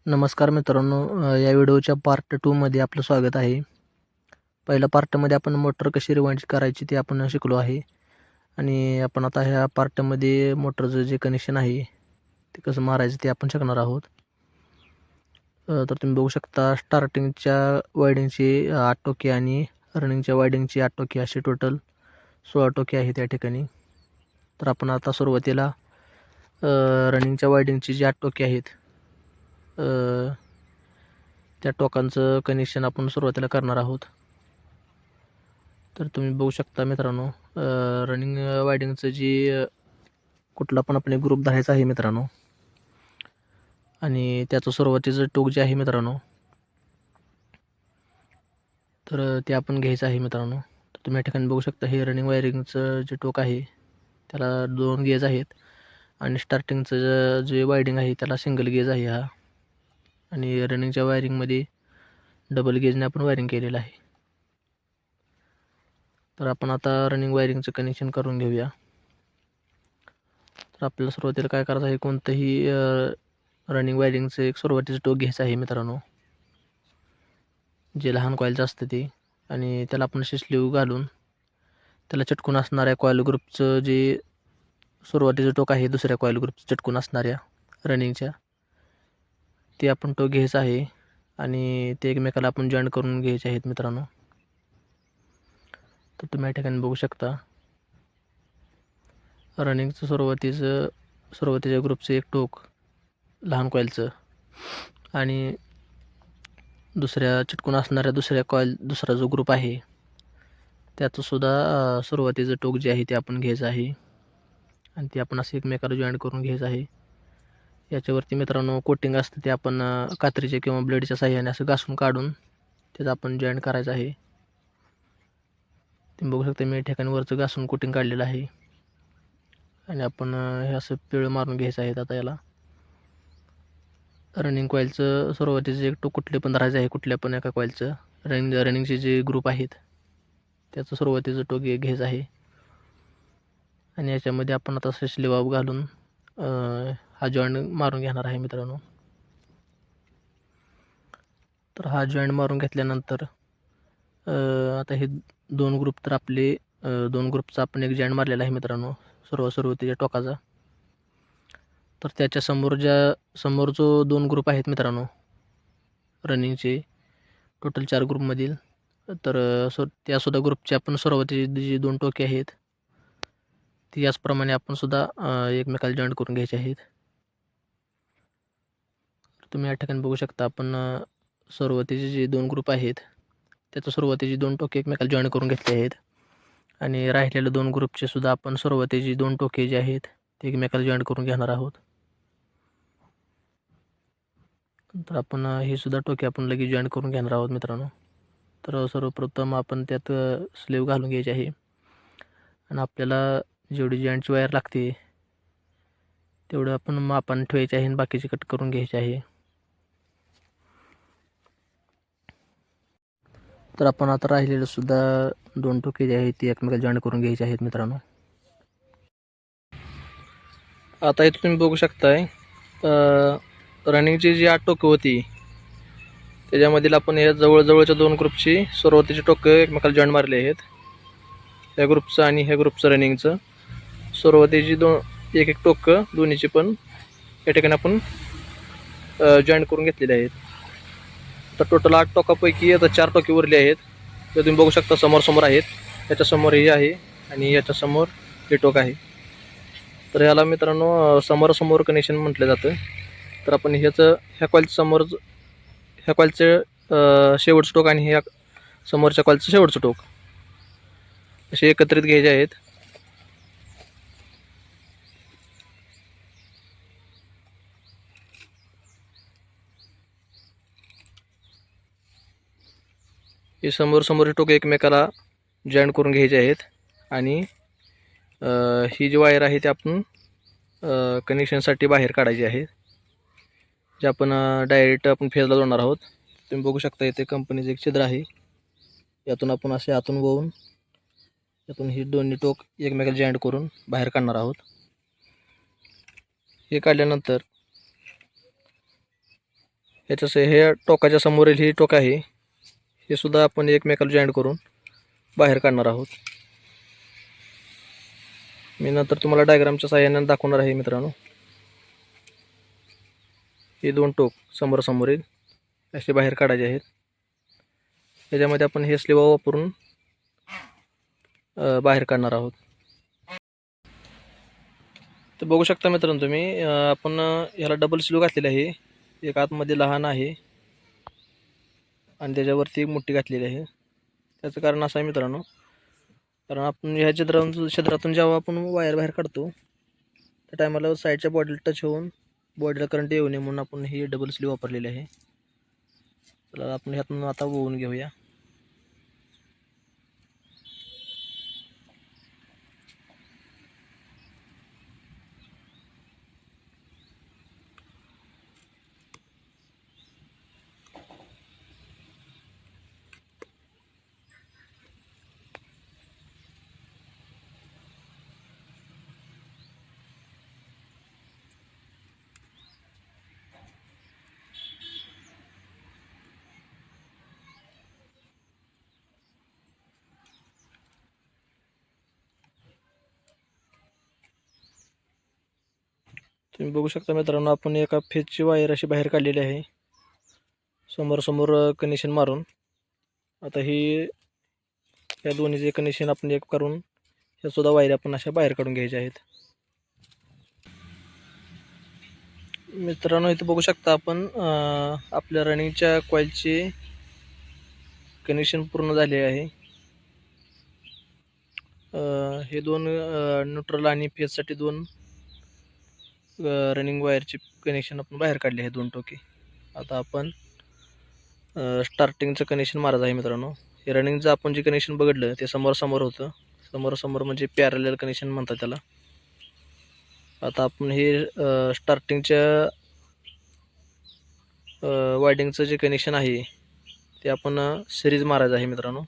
नमस्कार मित्रांनो, या व्हिडिओच्या पार्ट 2 मध्ये आपलं स्वागत आहे. पहिल्या पार्टमध्ये आपण मोटर कशी रिवाइंड करायची ते आपण शिकलो आहे आणि आपण आता ह्या पार्टमध्ये मोटरचं जे कनेक्शन आहे ते कसं मारायचं ते आपण शिकणार आहोत. तर तुम्ही बघू शकता स्टार्टिंगच्या वायडिंगची 8 टोके आणि रनिंगच्या वायडिंगची 8 टोके असे टोटल 16 टोके आहेत त्या ठिकाणी. तर आपण आता सुरुवातीला रनिंगच्या वायडिंगची जी 8 टोके आहेत त्या टोकांचं कनेक्शन आपण सुरुवातीला करणार आहोत. तर तुम्ही बघू शकता मित्रांनो, रनिंग वायडिंगचं जी कुठला पण आपण ग्रुप धरायचा आहे मित्रांनो आणि त्याचं सुरुवातीचं टोक जे आहे मित्रांनो, तर ते आपण घ्यायचं आहे मित्रांनो. तर तुम्ही या ठिकाणी बघू शकता हे रनिंग वायरिंगचं जे टोक आहे त्याला 2 गेज आहेत आणि स्टार्टिंगचं जे वायडिंग आहे त्याला सिंगल गेज आहे हा, आणि रनिंगच्या वायरिंगमध्ये डबल गेजने आपण वायरिंग केलेलं आहे. तर आपण आता रनिंग वायरिंगचं कनेक्शन करून घेऊया. तर आपल्याला सुरुवातीला काय करायचं आहे, कोणतंही रनिंग वायरिंगचं एक सुरुवातीचं टोक घ्यायचं आहे मित्रांनो, जे लहान कॉईलचं असतं ते, आणि त्याला आपण अशी स्लीव घालून त्याला चटकून असणाऱ्या कॉईल ग्रुपचं जे सुरुवातीचं टोक आहे दुसऱ्या कॉईल ग्रुपचं चटकून असणाऱ्या रनिंगच्या, ते आपण टोक घ्यायचं आहे आणि ते एकमेकाला आपण जॉईंट करून घ्यायचे आहेत मित्रांनो. तर तुम्ही या ठिकाणी बघू शकता रनिंगचं सुरुवातीच्या ग्रुपचं एक टोक लहान कॉईलचं आणि दुसऱ्या चिटकून असणाऱ्या दुसरा जो ग्रुप आहे त्याचं सुद्धा सुरुवातीचं टोक जे आहे ते आपण घ्यायचं आहे आणि ते आपण असं एकमेकाला जॉईंट करून घ्यायचं आहे. याच्यावरती मित्रांनो कोटिंग असतं ते आपण कात्रीच्या किंवा ब्लेडच्या साह्याने असं घासून काढून त्याचं आपण जॉईंट करायचं आहे. तुम्ही बघू शकता मी या ठिकाणी वरचं घासून कोटिंग काढलेलं आहे आणि आपण हे असं पिळं मारून घ्यायचं आहे. आता याला रनिंग कॉईलचं सुरुवातीचं एक टोक कुठले पण धरायचं आहे, कुठल्या पण एका कॉईलचं रनिंगचे जे ग्रुप आहेत त्याचं सुरुवातीचं टोक घ्यायचं आहे आणि याच्यामध्ये आपण आता असं स्लीव घालून हा जॉईंट मारून घेणार आहे मित्रांनो. तर हा जॉईंट मारून घेतल्यानंतर आता हे 2 ग्रुप, तर आपले 2 ग्रुपचा आपण एक जॉईंट मारलेला आहे मित्रांनो सुरुवातीच्या टोकाचा. तर त्याच्या समोर जो 2 ग्रुप आहेत मित्रांनो रनिंगचे, टोटल 4 ग्रुपमधील, तर त्यासुद्धा ग्रुपचे आपण सुरुवातीचे जे 2 टोके आहेत ती याचप्रमाणे आपण सुद्धा एकमेकाला जॉईंट करून घ्यायचे आहेत. तुम्ही या ठिकाणी बघू शकता आपण सुरुवातीचे जे 2 ग्रुप आहेत त्याचं सुरुवातीचे 2 टोके एकमेकाला जॉईन करून घेतले आहेत आणि राहिलेले 2 ग्रुपचे सुद्धा आपण सुरुवातीचे 2 टोके जे आहेत ते एकमेकाला जॉईन करून घेणार आहोत. तर आपण हे सुद्धा टोके आपण लगेच जॉईन करून घेणार आहोत मित्रांनो. तर सर्वप्रथम आपण त्यात स्लीव घालून घ्यायची आहे आणि आपल्याला जेवढी जॉईंटची वायर लागते तेवढं आपण मापाने ठेवायचे आहे आणि बाकीचे कट करून घ्यायचे आहे. तर आपण आता राहिलेलं सुद्धा 2 टोके जे आहेत ते एकमेकाला जॉईन करून घ्यायचे आहेत मित्रांनो. आता इथे तुम्ही बघू शकताय रनिंगची जी 8 टोके होती त्याच्यामधील आपण या जवळजवळच्या 2 ग्रुपची सुरुवातीचे टोके एकमेकाला जॉईन मारले आहेत. ह्या ग्रुपचं आणि ह्या ग्रुपचं रनिंगचं सुरुवातीची एक टोकं दोन्हीची पण या ठिकाणी आपण जॉईन करून घेतलेले आहेत. तर टोटल 8 टोकापैकी आता 4 टोके उरले आहेत. ते तुम्ही बघू शकता समोर आहेत. याच्यासमोर हे आहे आणि याच्यासमोर हे टोक आहे. तर याला मित्रांनो समोरासमोर कनेक्शन म्हटलं जातं. तर आपण ह्या कॉईलचं शेवटचं टोक आणि ह्या समोरच्या कॉईलचं शेवटचं टोक असे एकत्रित घ्यायचे आहेत. हे समोर टोक एकमेकाला जॉईन करून घ्यायचे आहेत आणि ही जी वायर आहे ती आपण कनेक्शनसाठी बाहेर काढायची आहे, जे आपण डायरेक्ट आपण फेजला जोडणार आहोत. तुम्ही बघू शकता इथे कंपनीचं एक छिद्र आहे, यातून आपण असे आतून वळून यातून ही दोन्ही टोक एकमेकाला जॉईंट करून बाहेर काढणार आहोत. हे काढल्यानंतर हे टोकाच्या समोरील ही टोक आहे, हे सुद्धा आपण एकमेकाला जॉईंट करून बाहेर काढणार आहोत. मी नंतर तुम्हाला डायग्रामच्या साहाय्याने दाखवणार आहे मित्रांनो. हे दोन टोक समोरासमोरील असे बाहेर काढायचे आहेत. त्याच्यामध्ये आपण हे स्लिवा वापरून बाहेर काढणार आहोत. तर बघू शकता मित्रांनो तुम्ही, आपण ह्याला डबल स्लीव घातलेली आहे. एक आतमध्ये लहान आहे आणि त्याच्यावरती एक मोठी घातलेली आहे. त्याचं कारण असं आहे मित्रांनो, कारण आपण ह्या छिद्रातून जेव्हा आपण वायर बाहेर काढतो त्या टायमाला साईडच्या बॉडीला टच होऊन बॉडीला करंट येऊ नये म्हणून आपण ही डबल स्लीव वापरलेली आहे. तर आपण ह्यातून आता वळून घेऊया. तुम्ही बघू शकता मित्रांनो, आपण एका फेजची वायर अशी बाहेर काढलेली आहे समोर कनेक्शन मारून. आता ही या दोन्हीचे कनेक्शन आपण एक करून ह्या सुद्धा वायर आपण अशा बाहेर काढून घ्यायच्या आहेत. मित्रांनो इथे बघू शकता आपण आपल्या रनिंगच्या कॉईलचे कनेक्शन पूर्ण झाले आहे. हे दोन न्यूट्रल आणि फेजसाठी दोन रनिंग वायरचे कनेक्शन आपण बाहेर काढले आहे, दोन टोके. आता आपण स्टार्टिंगचं कनेक्शन मारायचं आहे मित्रांनो. हे रनिंगचं आपण जे कनेक्शन बघितलं ते समोर होतं. समोर म्हणजे पॅरलल कनेक्शन म्हणतात त्याला. आता आपण हे स्टार्टिंगच्या वायडिंगचं जे कनेक्शन आहे ते आपण सिरीज मारायचं आहे मित्रांनो.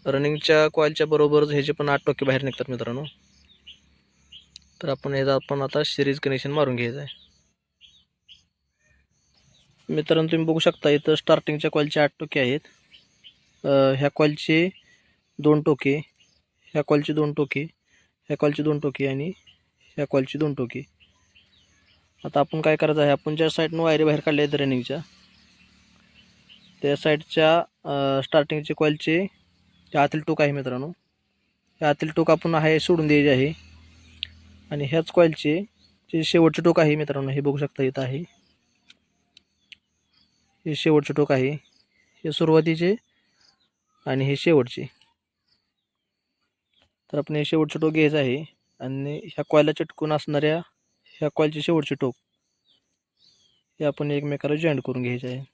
रनिंगच्या कॉईलच्या बरोबरच ह्याचे पण 8 टोके बाहेर निघतात मित्रांनो. तर आपण आता सिरीज कनेक्शन मारून घ्यायचं आहे. मित्रांनो तुम्ही बघू शकता इथं स्टार्टिंगच्या कॉईलचे 8 टोके आहेत. ह्या कॉईलचे 2 टोके, ह्या कॉईलचे 2 टोके, ह्या कॉईलचे 2 टोके आणि ह्या कॉईलचे 2 टोके. आता आपण काय करायचं आहे, आपण ज्या साईडनं वायरी बाहेर काढल्या आहेत रनिंगच्या त्या साईडच्या स्टार्टिंगचे कॉईलचे जे आतील टोक आहे मित्रांनो, ह्या आतील टोक आपण आहे सोडून द्यायचे आहे. आणि ह्याच कॉईलचे जे शेवटचे टोक आहे मित्रांनो, हे बघू शकता इथं आहे, हे शेवटचे टोक आहे, हे सुरुवातीचे आणि हे शेवटचे. तर आपण हे शेवटचे टोक घ्यायचं आहे आणि ह्या कॉईलला चिटकून असणाऱ्या ह्या कॉईलचे शेवटचे टोक हे आपण एकमेकाला जॉईंट करून घ्यायचे आहे.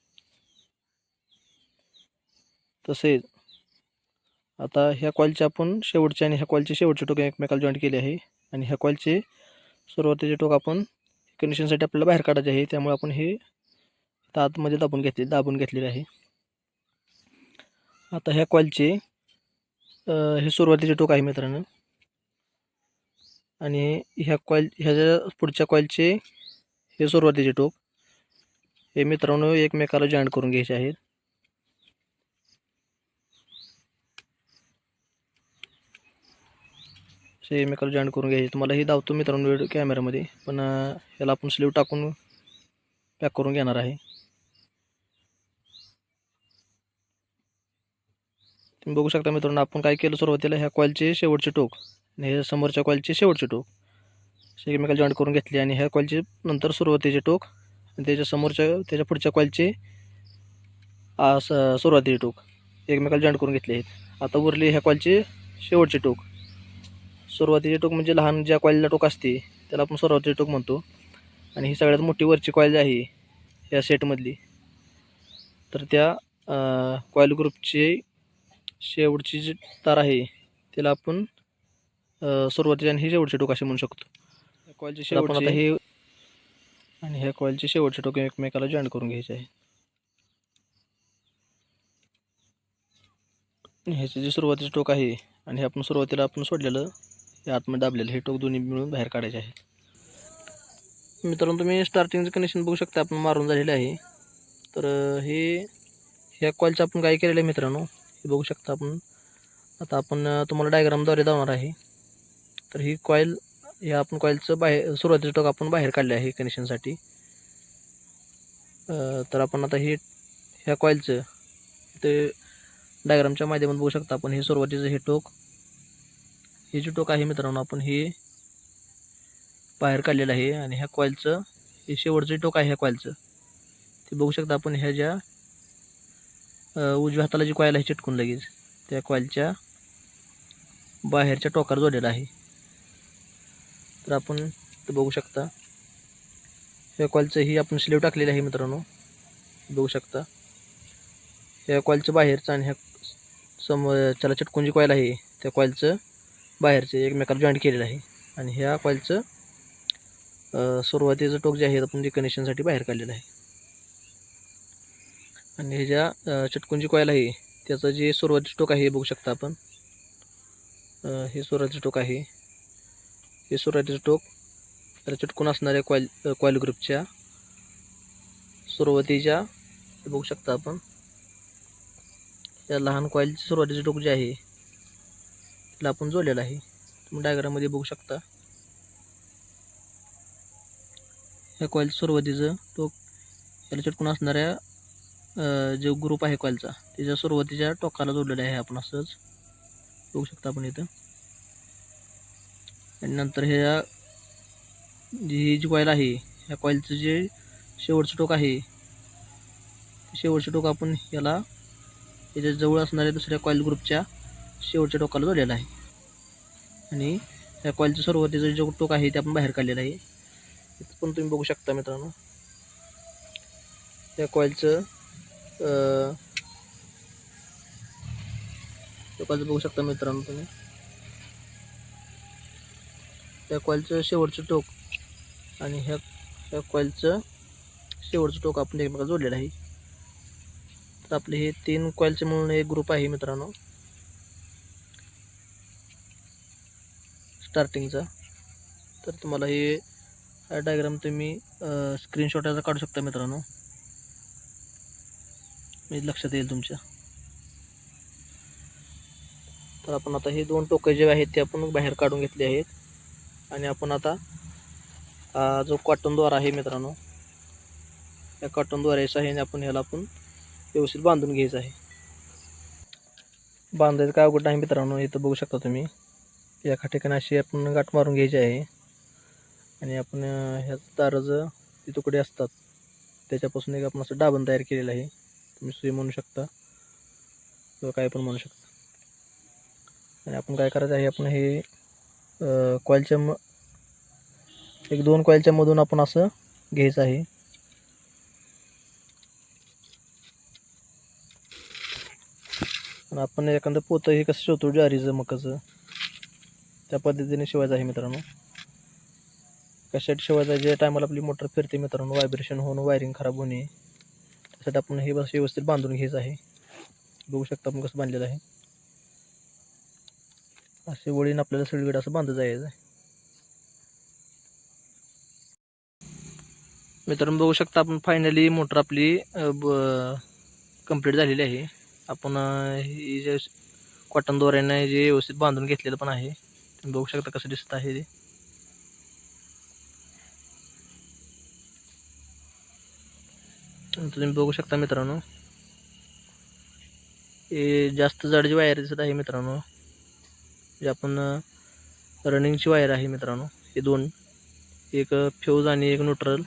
तसेच आता ह्या कॉईलचे आपण शेवटचे आणि ह्या कॉईलचे शेवटचे टोक एकमेकाला जॉईंट केले आहे आणि ह्या कॉईलचे सुरुवातीचे टोक आपण कनेक्शनसाठी आपल्याला बाहेर काढायचे आहे, त्यामुळे आपण हे आतमध्ये दाबून घेतलेले आहे. आता ह्या कॉईलचे हे सुरुवातीचे टोक आहे मित्रांनो आणि ह्याच्या पुढच्या कॉईलचे हे सुरुवातीचे टोक हे मित्रांनो एकमेकाला जॉईंट करून घ्यायचे आहेत. हे एकमेकाला जॉईंट करून घ्यायचे. तुम्हाला हे दावतो मित्रांनो कॅमेऱ्यामध्ये, पण ह्याला आपण स्लीव टाकून पॅक करून घेणार आहे. तुम्ही बघू शकता मित्रांनो, आपण काय केलं, सुरुवातीला ह्या कॉईलचे शेवटचे टोक आणि हे समोरच्या कॉईलचे शेवटचे टोक असे एकमेकाला जॉईंट करून घेतले आणि ह्या कॉईलचे नंतर सुरुवातीचे टोक आणि त्याच्या पुढच्या कॉईलचे सुरुवातीचे टोक एकमेकाला जॉईंट करून घेतले आहेत. आता उरले ह्या कॉईलचे शेवटचे टोक. सुरुवातीचे टोक म्हणजे लहान ज्या कॉईलला टोक असते त्याला आपण सुरुवातीचे टोक म्हणतो. आणि ही सगळ्यात मोठी वरची कॉईल आहे ह्या सेटमधली, तर त्या कॉईल ग्रुपची शेवटची जी तार आहे त्याला आपण सुरुवातीचे आणि हे शेवटचे टोक असे म्हणू शकतो. कॉईलचे शेवटचे आता हे आणि ह्या कॉईलचे शेवटचे टोक एकमेकाला जॉईंट करून घ्यायचे आहे. ह्याचे जे सुरुवातीचे टोक आहे आणि हे आपण सुरुवातीला सोडलेलं हे आतमध्ये दाबलेलं हे टोक दोन्ही मिळून बाहेर काढायचे आहे. मित्रांनो तुम्ही स्टार्टिंगचं कनेक्शन बघू शकता आपण मारून झालेलं आहे. तर ह्या कॉईलचं आपण काय केलेलं आहे मित्रांनो हे बघू शकता आपण. आता आपण तुम्हाला डायग्रामद्वारे दाखवणार आहे. तर ही कॉईल ह्या आपण कॉईलचं बाहेर सुरुवातीचं टोक आपण बाहेर काढले आहे कनेक्शनसाठी. तर आपण आता ह्या कॉईलचं ते डायग्रामच्या माध्यमातून बघू शकता आपण. हे सुरुवातीचं हे टोक, हे जे टोक आहे मित्रांनो आपण हे बाहेर काढलेलं आहे. आणि ह्या कॉईलचं हे शेवटचं टोक आहे ह्या कॉईलचं ते बघू शकता आपण. ह्या ज्या उजव्या हाताला जी कॉईल आहे चिटकून लगेच त्या कॉईलच्या बाहेरच्या टोकाला जोडलेला आहे. तर आपण ते बघू शकता ह्या कॉईलचं ही आपण स्लीव टाकलेली आहे मित्रांनो. बघू शकता ह्या कॉईलचं बाहेरचं आणि ह्या त्याला चिटकून जी कॉईल आहे त्या कॉईलचं बाहेरचं एकमेकाला जॉईंट केलेलं आहे. आणि ह्या कॉईलचं सुरुवातीचं टोक जे आहे आपण जे कनेक्शनसाठी बाहेर काढलेलं आहे. आणि हे ज्या चिटकून जी कॉईल आहे त्याचं जे सुरुवातीचं टोक आहे हे बघू शकता आपण. हे सुरुवातीचं टोक आहे. हे सुरुवातीचं टोक त्याला चिटकून असणाऱ्या कॉईल ग्रुपच्या सुरुवातीच्या बघू शकता आपण. या लहान कॉईलचे सुरुवातीचे टोक जे आहे त्याला आपण जोडलेलं आहे. तुम्ही डायग्राममध्ये बघू शकता. ह्या कॉईल सुरुवातीचं टोक याला चिटकून असणाऱ्या जो ग्रुप आहे कॉईलचा त्याच्या सुरुवातीच्या टोकाला जोडलेला आहे आपण असंच बघू शकता आपण इथं. आणि नंतर ह्या जी कॉईल आहे ह्या कॉईलचं जे शेवटचं टोक आहे शेवटचं टोक आपण याला याच्या जवळ असणाऱ्या दुसऱ्या कॉईल ग्रुपच्या शेवटच्या टोकाला जोडलेला आहे. आणि ह्या कॉईलचं सुरुवातीचं जे टोक आहे ते आपण बाहेर काढलेलं आहे. इथं पण तुम्ही बघू शकता मित्रांनो. या कॉईलचं टोकाचं बघू शकता मित्रांनो तुम्ही. त्या कॉईलचं शेवटचं टोक आणि ह्या कॉईलचं शेवटचं टोक आपण एकमेकाला जोडलेलं आहे. तर आपले हे 3 कॉईलचे म्हणून एक ग्रुप आहे मित्रांनो स्टार्टिंगचा. तर तुम्हाला हे डायग्राम तुम्ही स्क्रीनशॉट याचा काढू शकता मित्रांनो, म्हणजे लक्षात येईल तुमच्या. तर आपण आता हे 2 टोकं जे आहेत ते आपण बाहेर काढून घेतले आहेत. आणि आपण आता जो कॉटन द्वारा आहे मित्रांनो या कॉटन द्वारे सहाय्याने आपण ह्याला आपण व्यवस्थित बांधून घ्यायचं आहे. बांधायचं काय अवघड नाही मित्रांनो. इथं बघू शकता तुम्ही एका ठिकाणी अशी आपण गाठ मारून घ्यायची आहे. आणि आपण ह्या ताराचं जे तुकडे असतात त्याच्यापासून एक आपण असं दाबण तयार केलेलं आहे. तुम्ही सुई म्हणू शकता किंवा काय पण म्हणू शकता. आणि आपण काय करायचं आहे आपण हे कॉईलच्या एक 2 कॉईलच्या मधून आपण असं घ्यायचं आहे. आणि आपण एखादं पोतं हे कसं शिवतो ज्वारीचं मकाचं त्या पद्धतीने शिवायचं आहे मित्रांनो. कशासाठी शिवायचं आहे ज्या टायमाला आपली मोटर फिरते मित्रांनो व्हायब्रेशन होऊन वायरिंग खराब होणे त्यासाठी आपण हे बस व्यवस्थित बांधून घ्यायचं आहे. बघू शकता आपण कसं बांधलेलं आहे. असे वळीन आपल्याला सगळीकडे असं बांधलं जायचं आहे. मित्रांनो बघू शकता आपण फायनली मोटर आपली कंप्लीट झालेली आहे. आपण ही जे कॉटन दोऱ्याने जे व्यवस्थित बांधून घेतलेलं पण आहे. तुम्ही बघू शकता कसं दिसत आहे ते. तुम्ही बघू शकता मित्रांनो हे जास्त जाडची वायर दिसत आहे मित्रांनो. जे आपण रनिंगची वायर आहे मित्रांनो. हे 2 एक फ्यूज आणि एक न्यूट्रल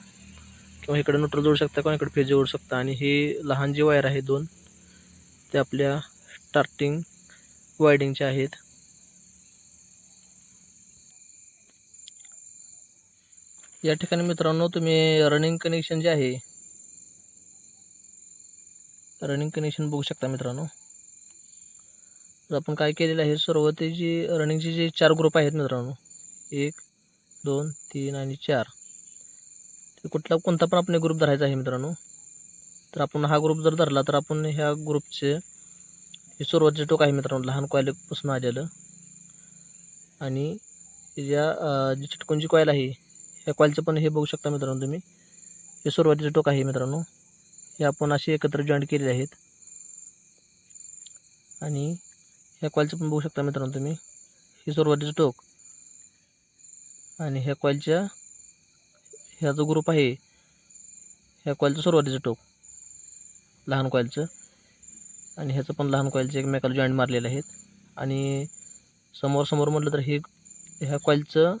किंवा इकडे न्यूट्रल जोडू शकता किंवा इकडे फ्यूज जोडू शकता. आणि हे लहान जी वायर आहे 2 ते आपल्या स्टार्टिंग वायडिंगचे आहेत. या ठिकाणी मित्रांनो तुम्ही रनिंग कनेक्शन जे आहे रनिंग कनेक्शन बघू शकता मित्रांनो. तर आपण काय केलेलं आहे सुरुवातीची रनिंगचे जे 4 ग्रुप आहेत मित्रांनो 1 2 3 आणि 4 तर कोणता पण आपण ग्रुप धरायचा आहे मित्रांनो. तर आपण हा ग्रुप जर धरला तर आपण ह्या ग्रुपचे हे सुरुवातीचे टोक आहे मित्रांनो लहान कॉईलपासून आलेलं. आणि ज्या जी चिटकून जी कॉईल आहे ह्या कॉईलचं पण हे बघू शकता मित्रांनो तुम्ही, हे सुरुवातीचं टोक आहे मित्रांनो. हे आपण असे एकत्र जॉईंट केलेले आहेत. आणि ह्या कॉईलचं पण बघू शकता मित्रांनो तुम्ही, हे सुरुवातीचं टोक आणि ह्या कॉईलच्या ह्या जो ग्रुप आहे ह्या कॉईलचं सुरुवातीचं टोक लहान कॉईलचं आणि ह्याचं पण लहान कॉईलचं एकमेकाला जॉईंट मारलेले आहेत. आणि समोर म्हटलं तर हे ह्या कॉईलचं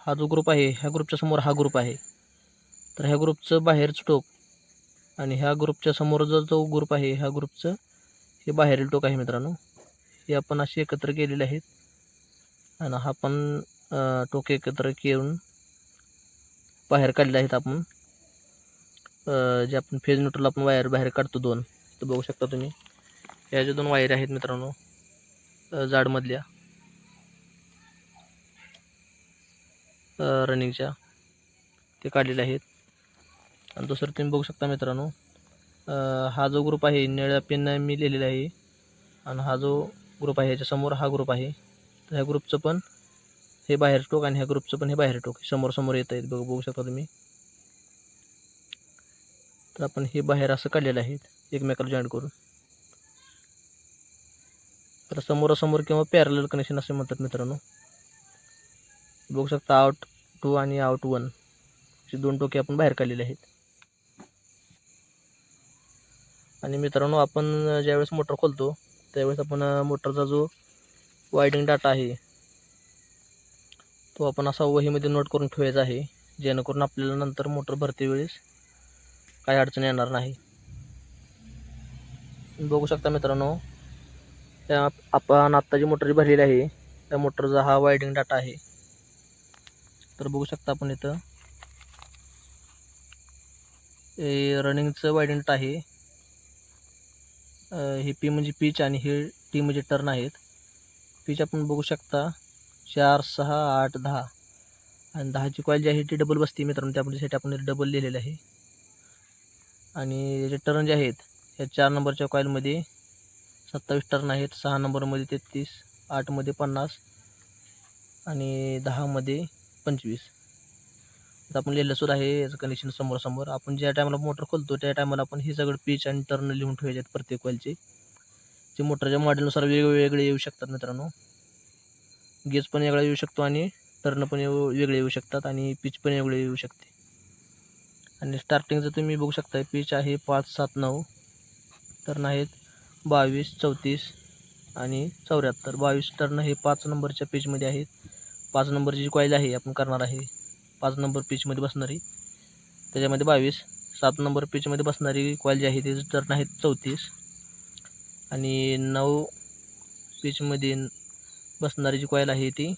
हा जो ग्रुप आहे ह्या ग्रुपच्या समोर हा ग्रुप आहे, तर ह्या ग्रुपचं बाहेरचं टोक आणि ह्या ग्रुपच्या समोरचा जो ग्रुप आहे ह्या ग्रुपचं हे बाहेरील टोक आहे मित्रांनो. हे आपण असे एकत्र केलेले आहेत आणि हा पण टोक एकत्र करून बाहेर काढले आहेत आपण. जे आपण फेज न्यूट्रल आपण वायर बाहेर काढतो 2, तर बघू शकता तुम्ही ह्या ज्या 2 वायर आहेत मित्रांनो जाडमधल्या रनिंगच्या, ते काढलेले आहेत. आणि दुसरं तुम्ही बघू शकता मित्रांनो, हा जो ग्रुप आहे निळ्या पेनने मी लिहिलेला आहे आणि हा जो ग्रुप आहे ह्याच्यासमोर हा ग्रुप आहे, तर ह्या ग्रुपचं पण हे बाहेर टोक आणि ह्या ग्रुपचं पण हे बाहेर टोक समोर येत आहेत बघू शकता तुम्ही. तर आपण हे बाहेर असं काढलेलं आहे एकमेकाला जॉईंट करून. तर समोरासमोर किंवा पॅरलल कनेक्शन असे म्हणतात मित्रांनो. बघू शकता आउट 2 आणि आउट 1 असे 2 टोके आपण बाहेर काढलेले आहेत. आणि मित्रांनो आपण ज्यावेळेस मोटर खोलतो त्यावेळेस आपण मोटरचा जो वायडिंग डाटा आहे तो आपण असा वहीमध्ये नोट करून ठेवायचा आहे, जेणेकरून आपल्याला नंतर मोटर भरते वेळेस काही अडचण येणार नाही. बघू शकता मित्रांनो, त्या आपण आत्ता जी मोटर भरलेली आहे त्या मोटरचा हा वायडिंग डाटा आहे. तर बघू शकता आपण इथं हे रनिंगचं वायडिंग डाटा आहे. हे पी म्हणजे पिच आणि हे टी म्हणजे टर्न आहेत. पिच आपण बघू शकता 4, 6, 8, 10 आणि 10ची कॉईल जी आहे ती डबल बसते मित्रांनो, त्यासाठी आपण डबल लिहिलेलं आहे. आणि जे टर्न जे आहेत ह्या 4 नंबरच्या कॉईलमध्ये 27 टर्न आहेत, 6 नंबरमध्ये 33, 8मध्ये 50 आणि 10मध्ये 25. आता आपण लिहिलं सुद्धा आहे याचं कनेक्शन समोर. आपण ज्या टायमाला मोटर खोलतो त्या टायमाला आपण हे सगळं पिच आणि टर्न लिहून ठेवायचे आहेत प्रत्येक कॉईलचे. जे मोटरच्या मॉडेलनुसार वेगवेगळे येऊ शकतात मित्रांनो. गेज पण वेगळा येऊ शकतो आणि टर्न पण वेगळे येऊ शकतात आणि पिच पण वेगळे येऊ शकते. आणि स्टार्टिंगचं तुम्ही बघू शकता पिच आहे 5, 7, 9, टर्न आहेत 22, 34 आणि 74. 22 टर्न हे 5 नंबरच्या पिचमध्ये आहेत. 5 नंबरची जी कॉईल आहे आपण करणार आहे 5 नंबर पिचमध्ये बसणारी त्याच्यामध्ये 22. 7 नंबर पिचमध्ये बसणारी कॉईल जी आहे त्याचं टर्न आहेत 34 आणि 9 पिचमध्ये बसणारी जी कॉईल आहे ती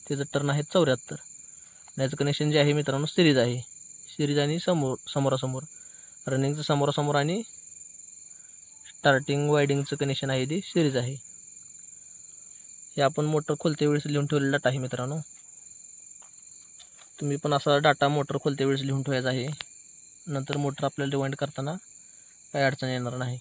त्याचं टर्न आहे 74. याचं कनेक्शन जे आहे मित्रांनो सिरीज आहे. सिरीज आणि समोरासमोर रनिंगचं समोरासमोर आणि स्टार्टिंग वायडिंगचं कनेक्शन आहे ते सिरीज आहे. हे आपण मोटर खोलते वेळेस लिहून ठेवलेला डाटा आहे मित्रांनो. तुम्ही पण असा डाटा मोटर खोलते वेळेस लिहून ठेवायचा आहे, नंतर मोटर आपल्याला रिवाइंड करताना काही अडचण येणार नाही.